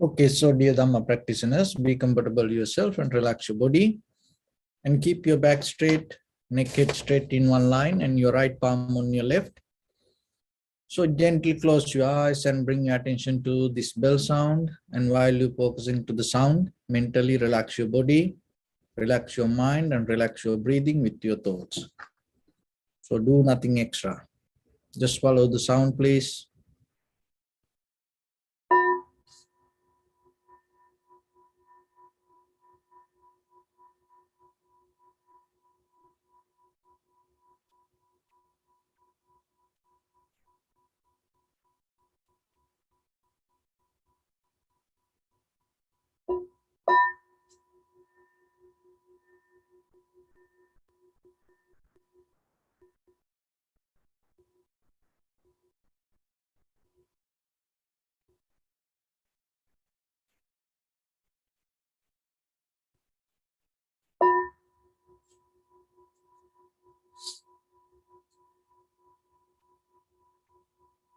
Okay, so dear Dhamma practitioners, be comfortable yourself and relax your body and keep your back straight, neck head straight in one line and your right palm on your left. So gently close your eyes and bring your attention to this bell sound. And while you're focusing to the sound, mentally relax your body, relax your mind and relax your breathing with your thoughts. So do nothing extra. Just follow the sound, please.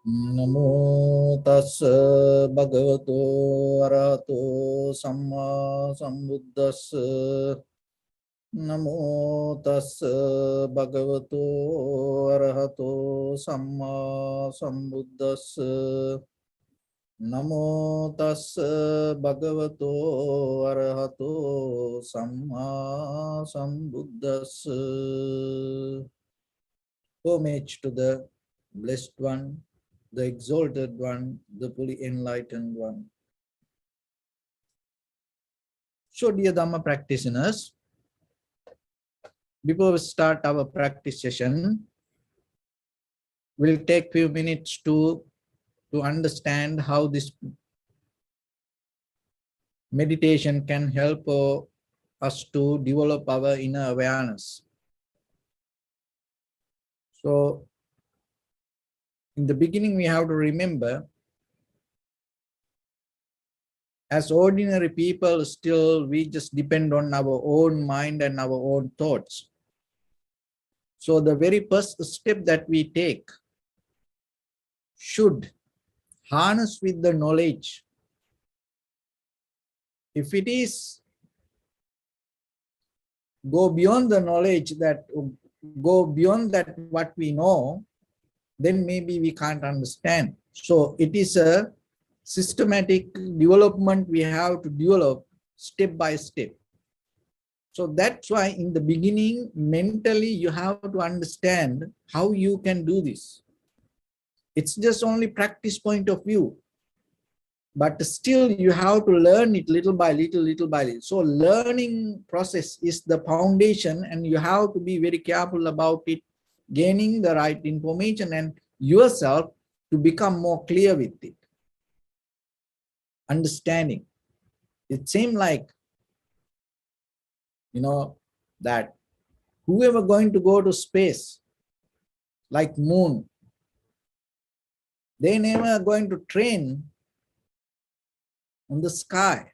Namo tassa bhagavato arahato samma sambuddhassa. Namo tassa bhagavato arahato samma sambuddhassa. Namo tassa bhagavato arahato samma sambuddhassa. Homage to the Blessed One, the Exalted One, the fully enlightened One. So, dear Dhamma practitioners, before we start our practice session, we'll take few minutes to understand how this meditation can help us to develop our inner awareness. So, in the beginning, we have to remember, as ordinary people, still we just depend on our own mind and our own thoughts. So the very first step that we take should harness with the knowledge. If it is go beyond the knowledge, that go beyond that what we know, then maybe we can't understand. So it is a systematic development we have to develop step by step. So that's why in the beginning, mentally, you have to understand how you can do this. It's just only practice point of view, but still you have to learn it little by little, little by little. So learning process is the foundation, and you have to be very careful about it, gaining the right information and yourself to become more clear with it. Understanding. It seems like, that whoever going to go to space, like moon, they never going to train on the sky.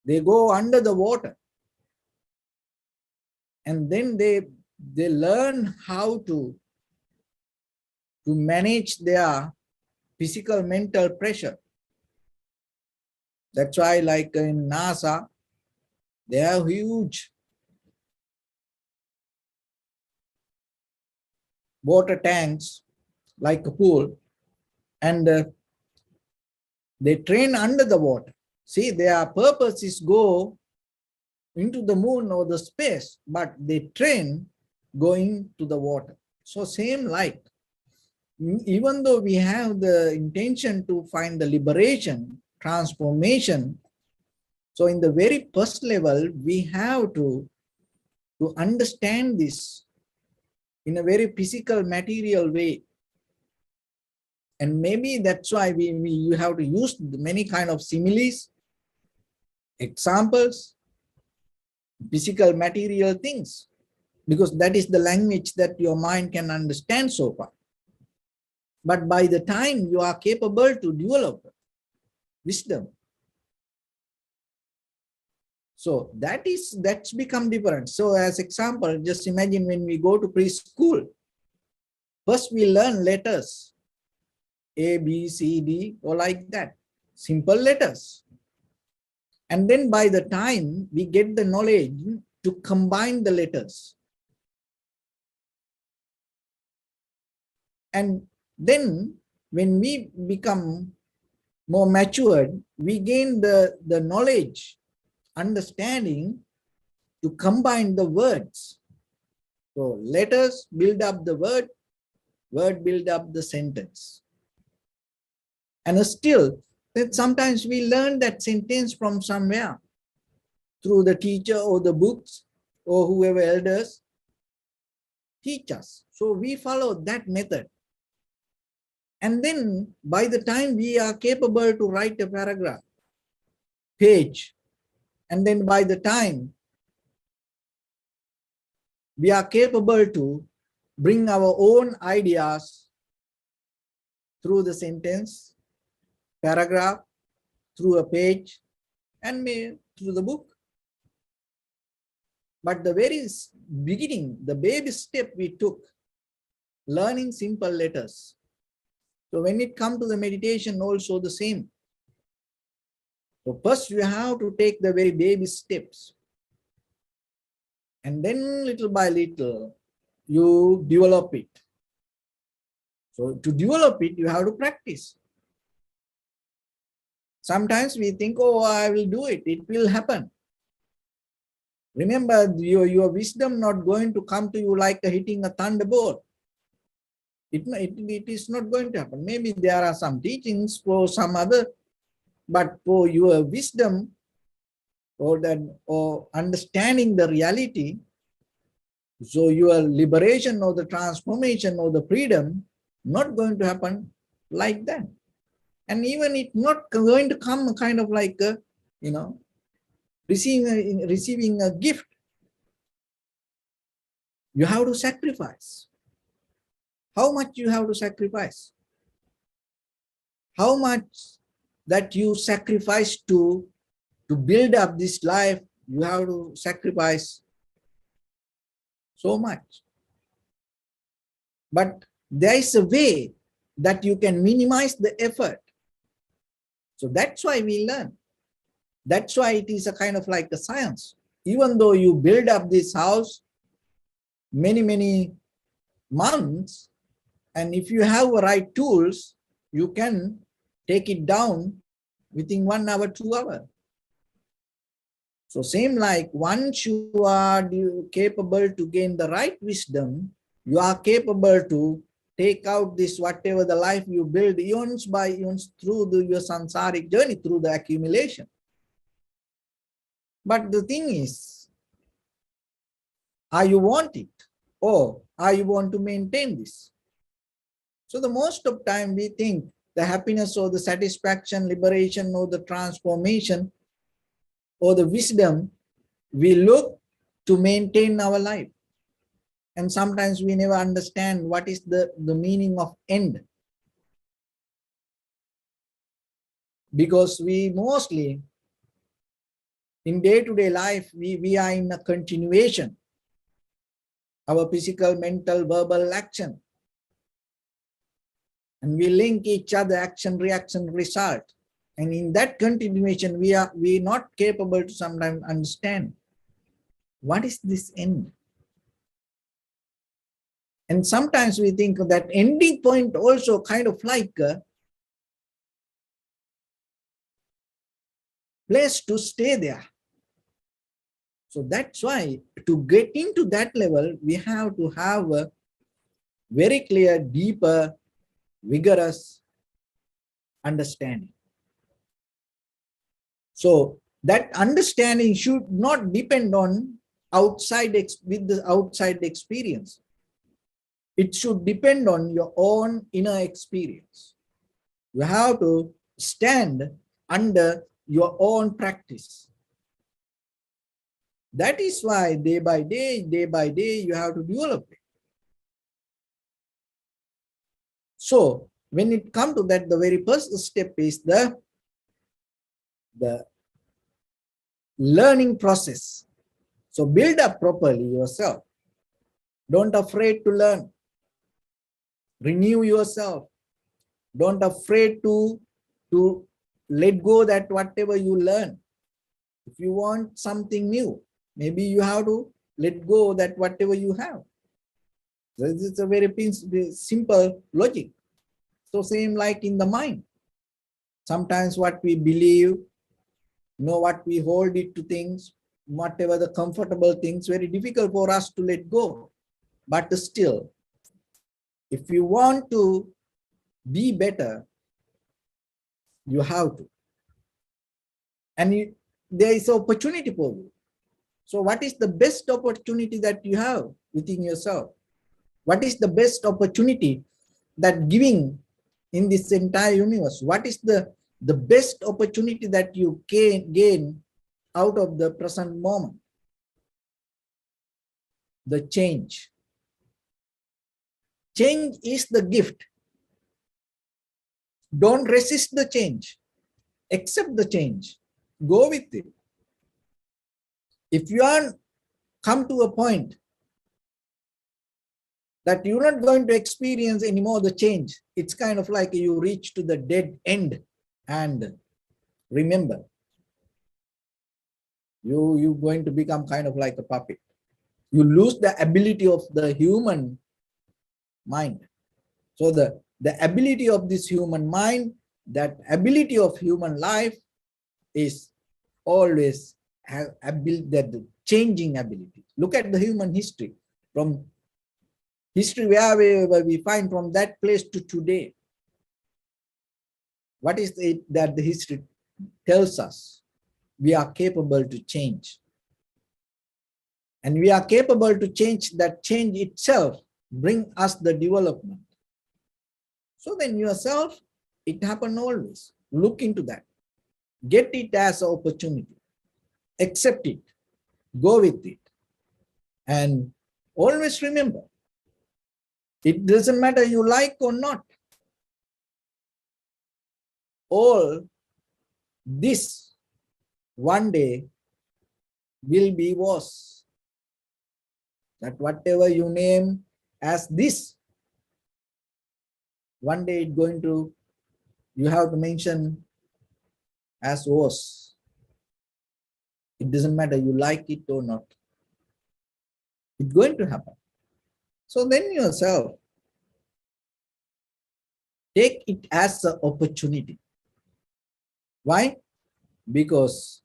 They go under the water. And then they learn how to manage their physical mental pressure. That's why, like in NASA, they have huge water tanks, like a pool, and they train under the water. See, their purpose is go into the moon or the space, but they train going to the water. So same like, even though we have the intention to find the liberation, transformation, so in the very first level, we have to understand this in a very physical, material way. And maybe that's why you have to use many kind of similes, examples, physical, material things, because that is the language that your mind can understand so far. But by the time you are capable to develop wisdom, so that's become different. So as example, just imagine when we go to preschool, first we learn letters, A, B, C, D, or like that. simple letters. And then by the time we get the knowledge to combine the letters. And then when we become more matured, we gain the knowledge, understanding to combine the words. So letters build up the word build up the sentence. And still, that sometimes we learn that sentence from somewhere, through the teacher or the books or whoever elders teach us. So we follow that method. And then by the time we are capable to write a paragraph, page, and then by the time we are capable to bring our own ideas through the sentence, paragraph, through a page, and maybe through the book. But the very beginning, the baby step we took, learning simple letters. So when it comes to the meditation, also the same. So first you have to take the very baby steps. And then little by little, you develop it. So to develop it, you have to practice. Sometimes we think, oh, I will do it. It will happen. Remember, your wisdom not going to come to you like hitting a thunderbolt. It is not going to happen. Maybe there are some teachings for some other, but for your wisdom or understanding the reality, so your liberation or the transformation or the freedom not going to happen like that. And even it's not going to come kind of like a, receiving a gift. You have to sacrifice. How much you have to sacrifice? How much that you sacrifice to build up this life, you have to sacrifice so much. But there is a way that you can minimize the effort. So that's why we learn. That's why it is a kind of like a science. Even though you build up this house many months, and if you have the right tools, you can take it down within 1 hour, 2 hours. So same like once you are capable to gain the right wisdom, you are capable to take out this whatever the life you build eons by eons through your samsaric journey, through the accumulation. But the thing is, are you want it or are you want to maintain this? So the most of time we think the happiness or the satisfaction, liberation or the transformation or the wisdom, we look to maintain our life. And sometimes we never understand what is the meaning of end. Because we mostly, in day-to-day life, we are in a continuation. Our physical, mental, verbal action. And we link each other, action, reaction, result. And in that continuation, we are not capable to sometimes understand what is this end. And sometimes we think that ending point also kind of like a place to stay there. So that's why to get into that level, we have to have a very clear, deeper, vigorous understanding. So that understanding should not depend on outside experience. It should depend on your own inner experience. You have to stand under your own practice. That is why day by day, you have to develop it. So when it comes to that, the very first step is the learning process. So build up properly yourself. Don't afraid to learn. Renew yourself. Don't afraid to let go that whatever you learn. If you want something new, maybe you have to let go that whatever you have. This is a very simple logic. So same like in the mind. Sometimes what we believe, what we hold it to things, whatever the comfortable things, very difficult for us to let go. But still, if you want to be better, you have to. And there is opportunity for you. So what is the best opportunity that you have within yourself? What is the best opportunity that giving in this entire universe? What is the best opportunity that you can gain out of the present moment? The change. Change is the gift. Don't resist the change. Accept the change. Go with it. If you are come to a point that you're not going to experience anymore the change, it's kind of like you reach to the dead end. And remember, you're going to become kind of like a puppet. You lose the ability of the human mind. So the ability of this human mind, that ability of human life is always have ability, that the changing ability. Look at the human history, from history where we find from that place to today. What is it that the history tells us? We are capable to change. And we are capable to change. That change itself bring us the development. So then yourself, it happens always. Look into that. Get it as an opportunity. Accept it. Go with it. And always remember, it doesn't matter you like or not. All this one day will be was. That whatever you name as this, one day it's going to, you have to mention as was. It doesn't matter you like it or not. It's going to happen. So then yourself, take it as an opportunity. Why? Because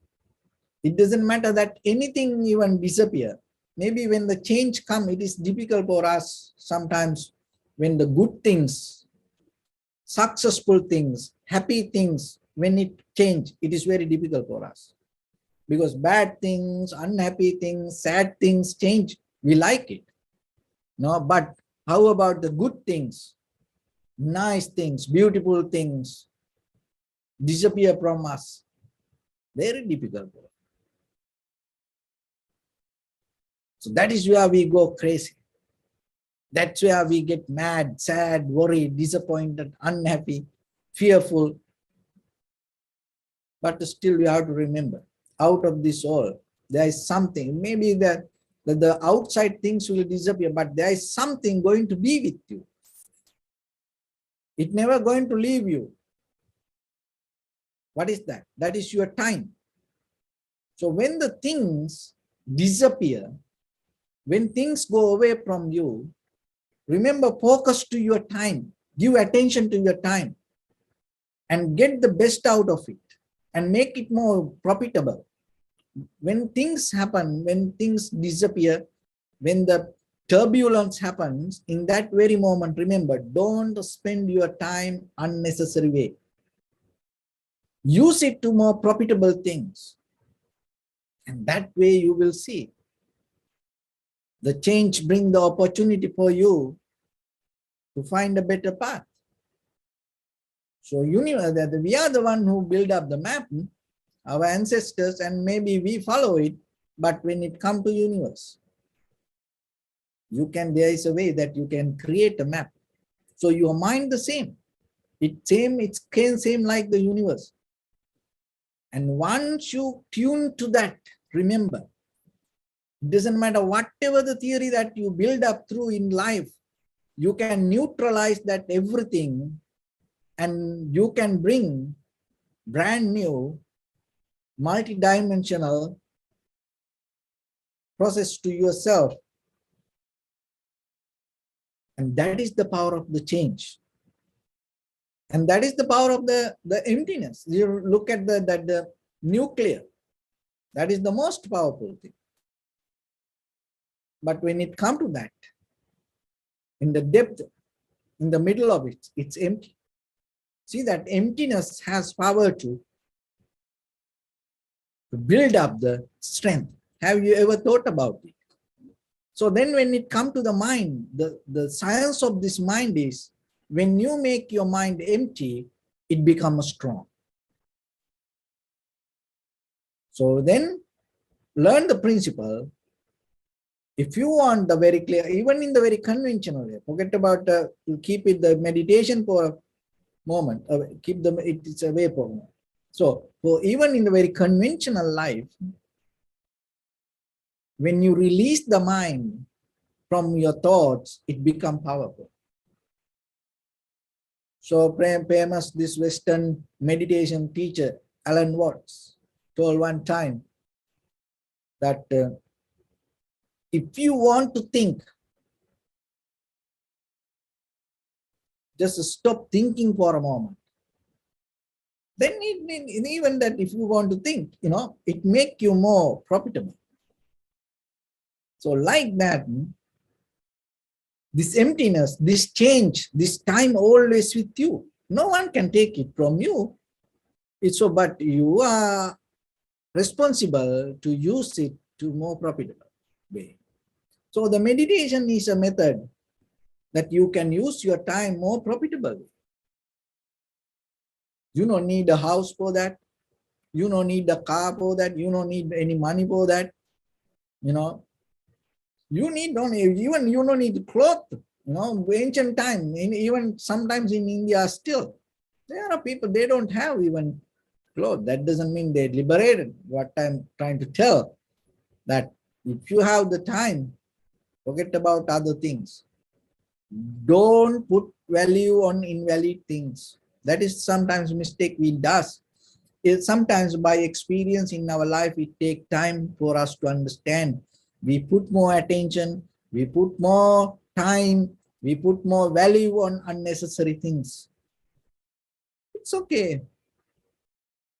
it doesn't matter that anything even disappear. Maybe when the change come, it is difficult for us sometimes when the good things, successful things, happy things, when it change, it is very difficult for us. Because bad things, unhappy things, sad things change, we like it. No, but how about the good things, nice things, beautiful things, disappear from us? Very difficult. So that is where we go crazy. That's where we get mad, sad, worried, disappointed, unhappy, fearful. But still we have to remember, out of this all, there is something. Maybe that the outside things will disappear, but there is something going to be with you. It's never going to leave you. What is that? That is your time. So when the things disappear, when things go away from you, remember, focus to your time. Give attention to your time and get the best out of it and make it more profitable. When things happen, when things disappear, when the turbulence happens, in that very moment, remember, don't spend your time unnecessary way. Use it to more profitable things. And that way you will see the change bring the opportunity for you to find a better path. So we are the one who build up the map, our ancestors, and maybe we follow it. But when it comes to universe, there is a way that you can create a map. So your mind the same. It's same like the universe. And once you tune to that, remember, it doesn't matter whatever the theory that you build up through in life, you can neutralize that everything and you can bring brand new, multi-dimensional process to yourself. And that is the power of the change. And that is the power of the emptiness. You look at the nuclear. That is the most powerful thing. But when it comes to that, in the depth, in the middle of it, it's empty. See, that emptiness has power to build up the strength. Have you ever thought about it? So then when it comes to the mind, the science of this mind is, when you make your mind empty, it becomes strong. So then learn the principle. If you want the very clear, even in the very conventional way, forget about keep it the meditation for a moment, keep the it's away for a moment. So even in the very conventional life, when you release the mind from your thoughts, it becomes powerful. So famous, this Western meditation teacher, Alan Watts, told one time that if you want to think, just stop thinking for a moment. Then even that, if you want to think, it makes you more profitable. So like that, this emptiness, this change, this time always with you. No one can take it from you. It's so, but you are responsible to use it to more profitable way. So the meditation is a method that you can use your time more profitably. You don't need a house for that. You don't need a car for that. You don't need any money for that. You don't need clothes. Ancient time, even sometimes in India still, there are people, they don't have even clothes. That doesn't mean they're liberated. What I'm trying to tell, that if you have the time, forget about other things. Don't put value on invalid things. That is sometimes a mistake we do. Sometimes by experience in our life, it takes time for us to understand. We put more attention, we put more time, we put more value on unnecessary things. It's okay.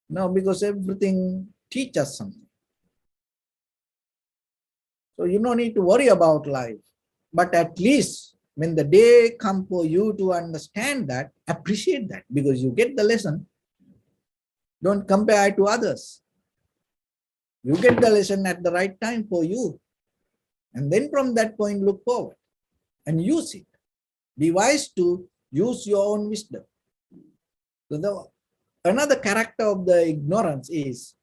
No, because everything teaches us something. So you don't need to worry about life. But at least when the day comes for you to understand that, appreciate that, because you get the lesson. Don't compare to others. You get the lesson at the right time for you. And then from that point, look forward and use it. Be wise to use your own wisdom. So another character of the ignorance is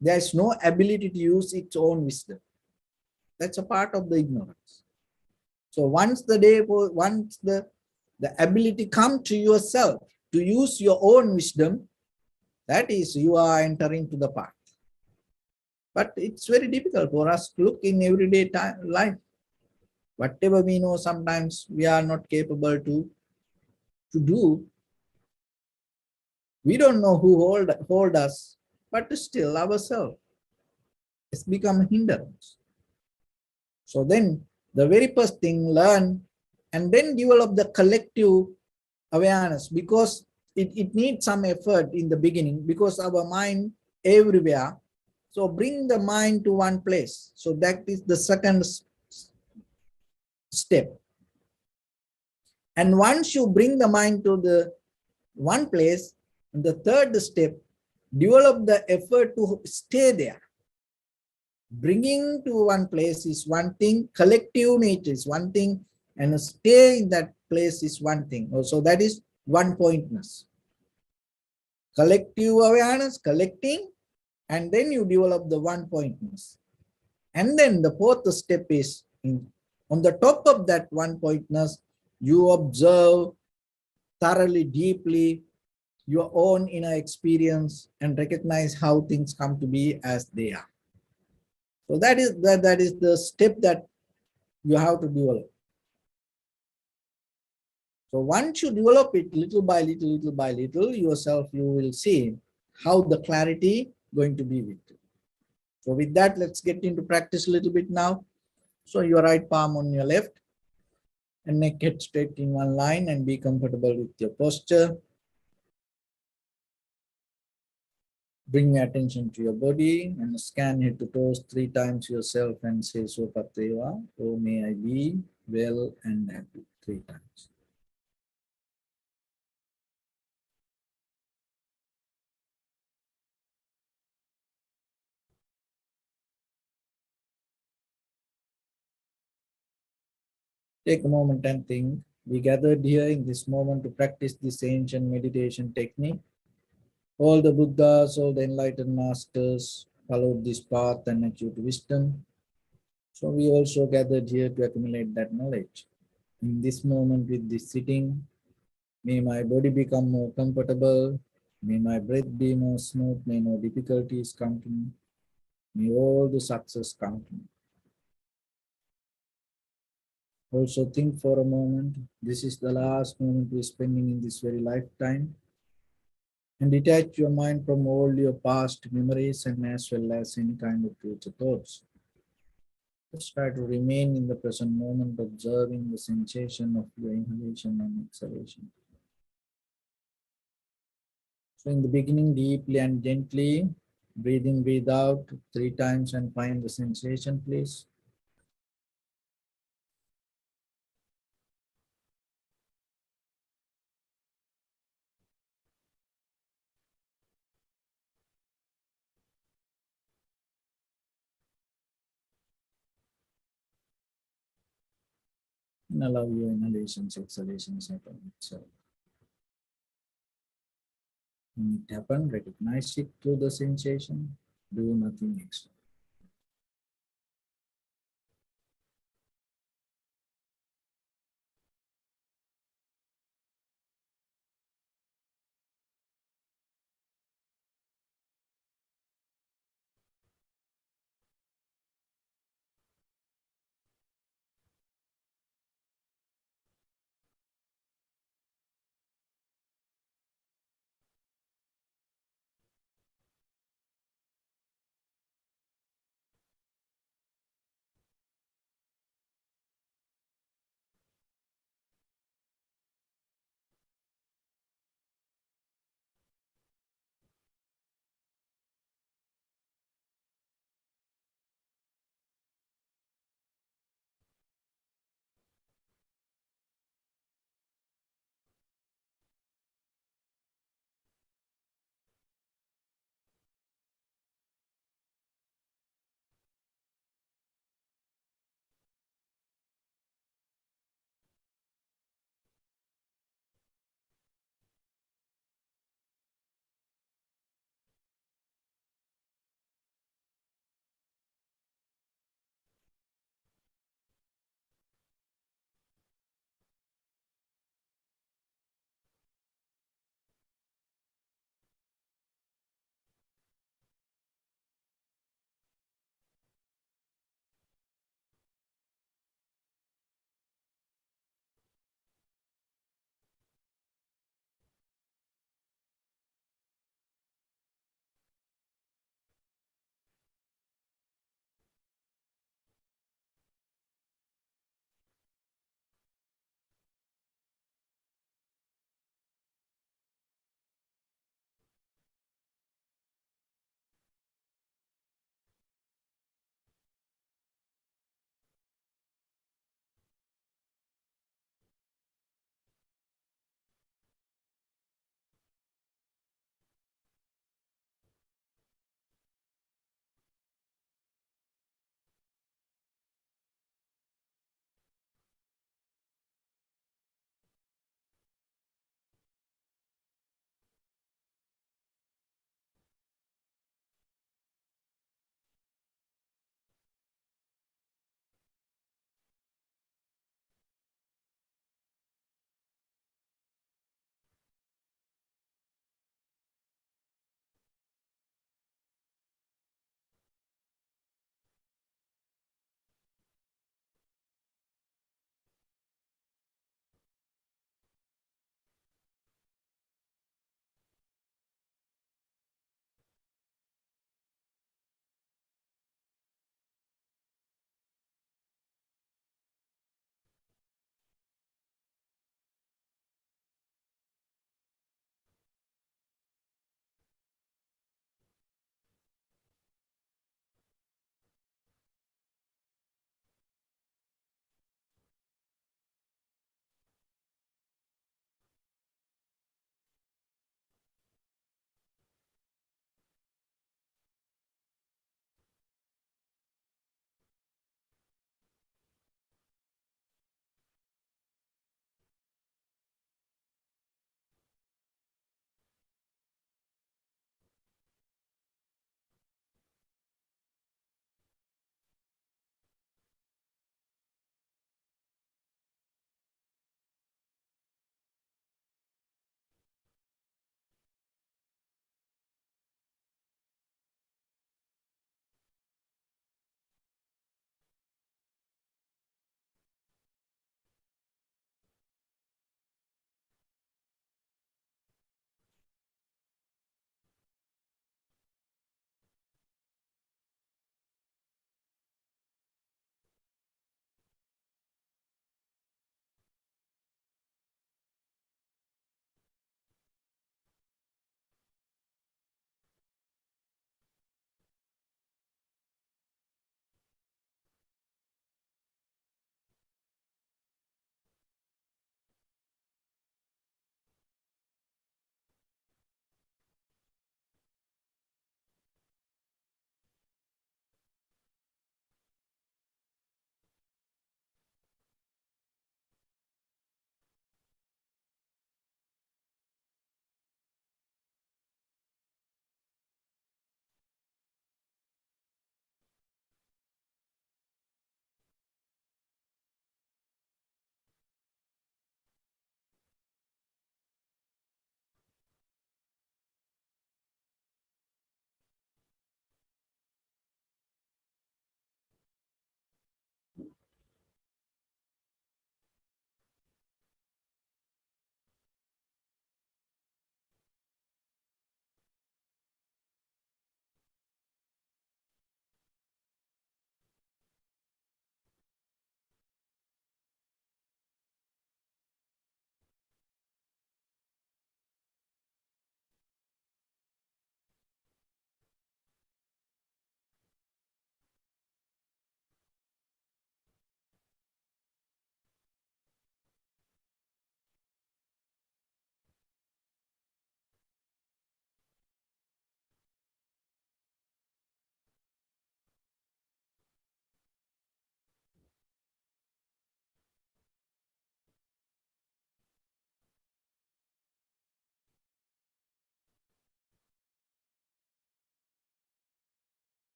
there's no ability to use its own wisdom. That's a part of the ignorance. So once the ability come to yourself to use your own wisdom, that is, you are entering to the path. But it's very difficult for us to look in everyday life. Whatever we know, sometimes we are not capable to do. We don't know who hold us, but still ourselves. It's become a hindrance. So then the very first thing, learn and then develop the collective awareness, because it needs some effort in the beginning, because our mind everywhere. So bring the mind to one place. So that is the second step. And once you bring the mind to the one place, the third step, develop the effort to stay there. Bringing to one place is one thing, collective nature is one thing, and stay in that place is one thing. So that is one-pointness. Collective awareness, collecting, and then you develop the one-pointness. And then the fourth step is, on the top of that one-pointness, you observe thoroughly, deeply, your own inner experience and recognize how things come to be as they are. So that is the step that you have to develop. So once you develop it little by little, little by little, yourself, you will see how the clarity going to be with you. So with that, let's get into practice a little bit now. So your right palm on your left and neck head straight in one line and be comfortable with your posture. Bring your attention to your body and scan head to toes 3 times yourself and say Sopateva, oh may I be well and happy 3 times. Take a moment and think. We gathered here in this moment to practice this ancient meditation technique. All the Buddhas, all the enlightened masters followed this path and achieved wisdom. So we also gathered here to accumulate that knowledge. In this moment with this sitting, may my body become more comfortable. May my breath be more smooth. May no difficulties come to me. May all the success come to me. Also think for a moment, this is the last moment we're spending in this very lifetime. And detach your mind from all your past memories and as well as any kind of future thoughts. Just try to remain in the present moment, observing the sensation of your inhalation and exhalation. So in the beginning, deeply and gently, breathe in, breathe out 3 times and find the sensation, please. And allow your inhalations, exhalations happen itself. When it happens, recognize it through the sensation, do nothing extra.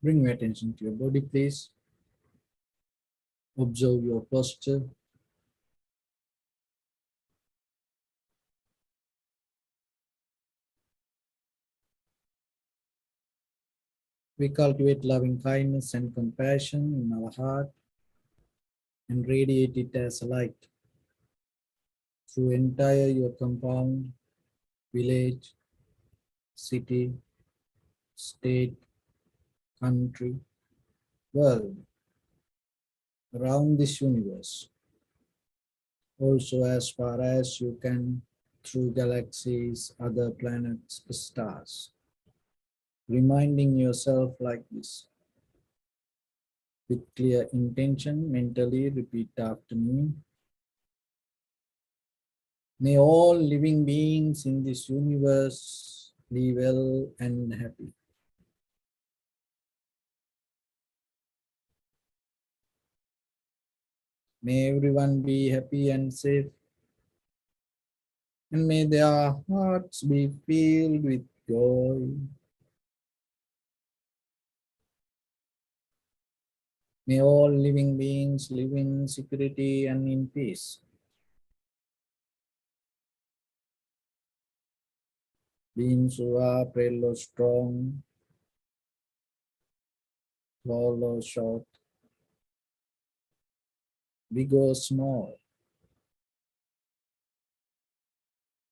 Bring your attention to your body, please. Observe your posture. We cultivate loving kindness and compassion in our heart and radiate it as a light through entire your compound, village, city, state, country, world, around this universe. Also as far as you can through galaxies, other planets, stars. Reminding yourself like this. With clear intention, mentally repeat after me. May all living beings in this universe be well and happy. May everyone be happy and safe. And may their hearts be filled with joy. May all living beings live in security and in peace. Beings who are frail or strong, tall or short, big or small,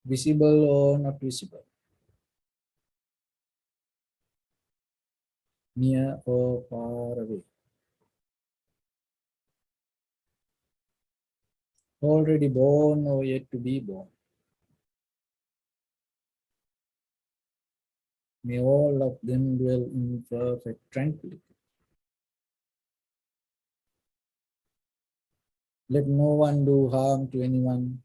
visible or not visible, near or far away, already born or yet to be born. May all of them dwell in perfect tranquility. Let no one do harm to anyone.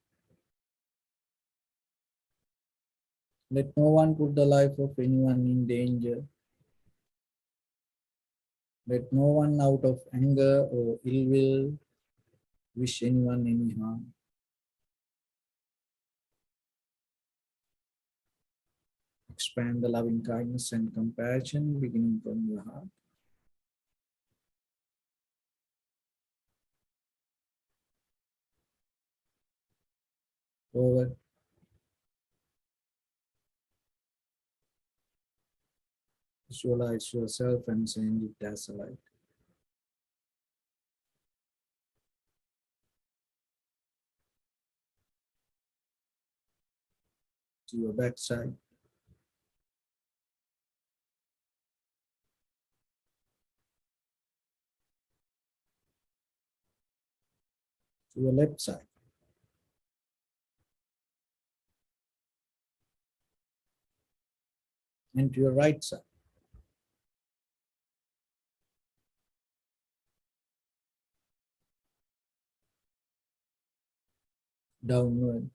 Let no one put the life of anyone in danger. Let no one out of anger or ill will wish anyone any harm. Expand the loving kindness and compassion beginning from your heart. Forward. Visualize yourself and send it as a light. To your backside. To your left side. And to your right side. Downward.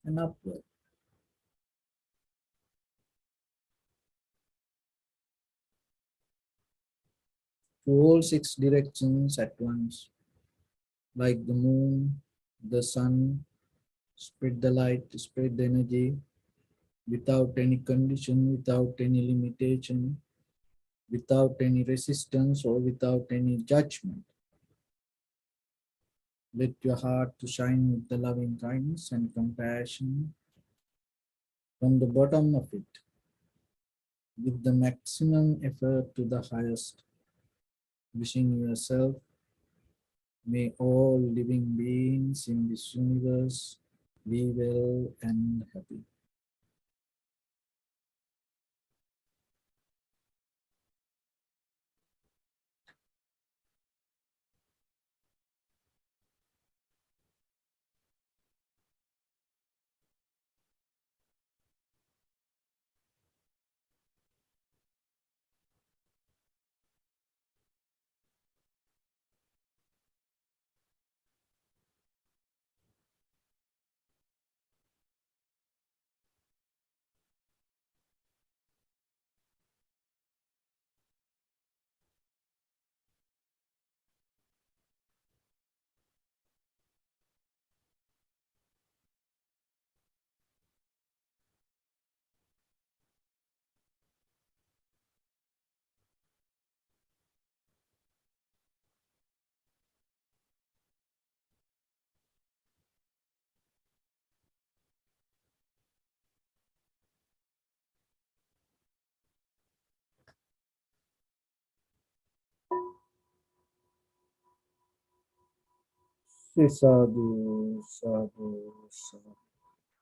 And upward. To all six directions at once. Like the moon, the sun, spread the light, spread the energy without any condition, without any limitation, without any resistance or without any judgment. Let your heart to shine with the loving kindness and compassion from the bottom of it, with the maximum effort to the highest, wishing yourself, may all living beings in this universe be well and happy. Sadhu, sadhu, sadhu.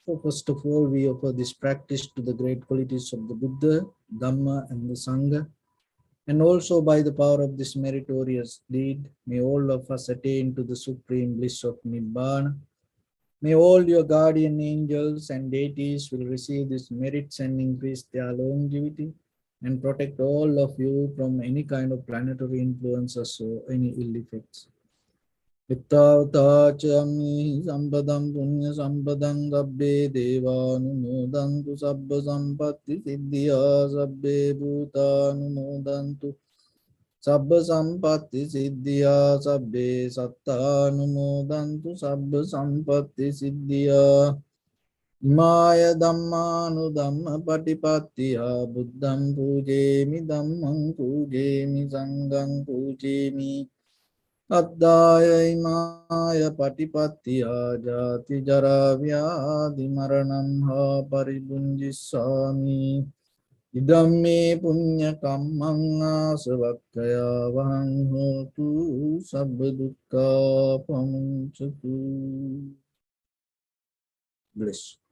So first of all, we offer this practice to the great qualities of the Buddha, Dhamma, and the Sangha. And also by the power of this meritorious deed, may all of us attain to the supreme bliss of Nibbana. May all your guardian angels and deities will receive these merits and increase their longevity and protect all of you from any kind of planetary influences or any ill effects. Ittavtachami sampadam punya sampadam sabbe devanumodantu sabba sampatti siddhya sabbe bhutanumodantu sabba sampatti siddhya sabbe sattanumodantu sabba sampatti siddhya Maya dhammanu dhamma patipattiya buddham pujemi dhammam pujemi sangham pujemi Addaya imaya patipattiya jati jara vyadhi maranam ha paribunjissami Idamme punya kammang asavakkaya vahang hotu sabba dukkha pamuncatu. Bless.